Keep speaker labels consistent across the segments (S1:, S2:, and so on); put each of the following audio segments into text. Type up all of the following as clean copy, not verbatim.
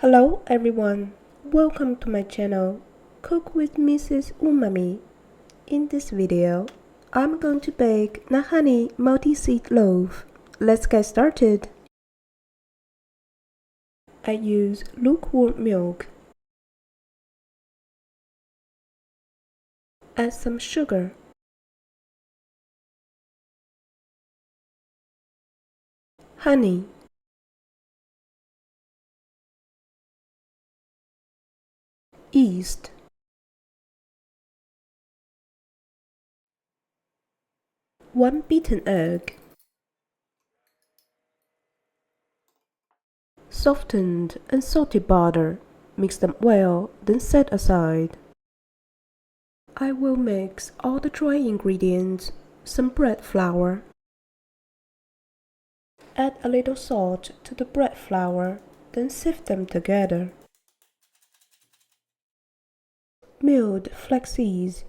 S1: Hello everyone, welcome to my channel, Cook with Mrs. Umami. In this video, I'm going to bake the honey multi-seed loaf. Let's get started. I use lukewarm milk. Add some sugar. Honey. Yeast. 1 beaten egg. Softened unsalted butter. Mix them well, then set aside. I will mix all the dry ingredients, some bread flour. Add a little salt to the bread flour, then sift them together. Milled flaxseeds.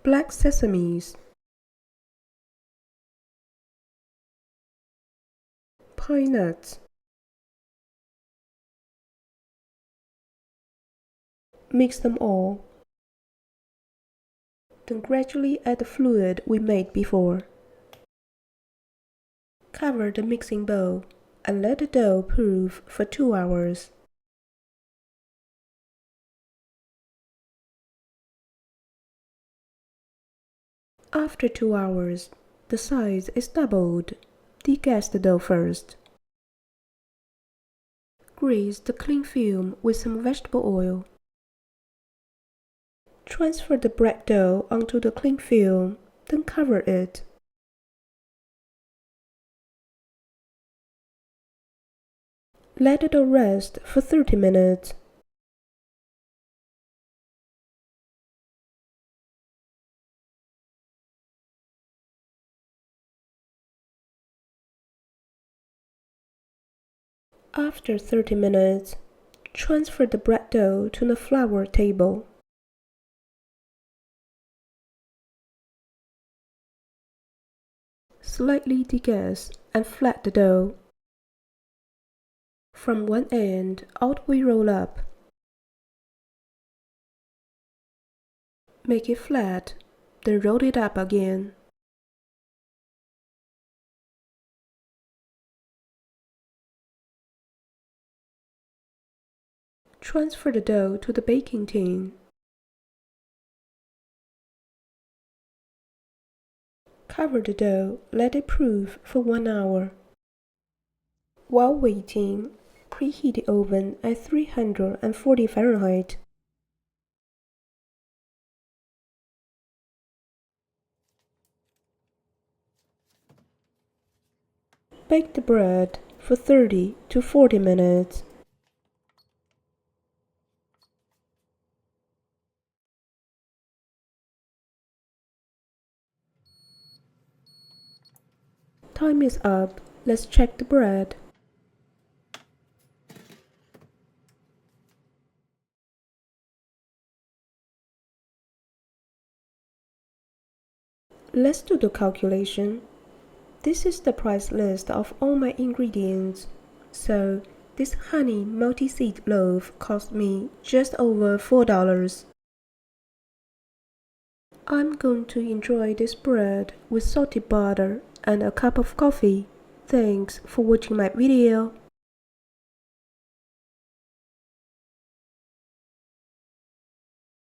S1: Black sesames. Pine nuts. Mix them all. Then gradually add the fluid we made before. Cover the mixing bowl and let the dough proof for 2 hours. After 2 hours, the size is doubled. Degas the dough first. Grease the cling film with some vegetable oil. Transfer the bread dough onto the cling film, then cover it. Let the dough rest for 30 minutes. After 30 minutes, transfer the bread dough to the flour table. Slightly degas and flat the dough. From one end, out we roll up. Make it flat, then roll it up again. Transfer the dough to the baking tin. Cover the dough, let it proof for 1 hour. While waiting, preheat the oven at 340 Fahrenheit. Bake the bread for 30 to 40 minutes. Time is up. Let's check the bread. Let's do the calculation. This is the price list of all my ingredients. So, this honey multi-seed loaf cost me just over $4. I'm going to enjoy this bread with salted butter and a cup of coffee. Thanks for watching my video.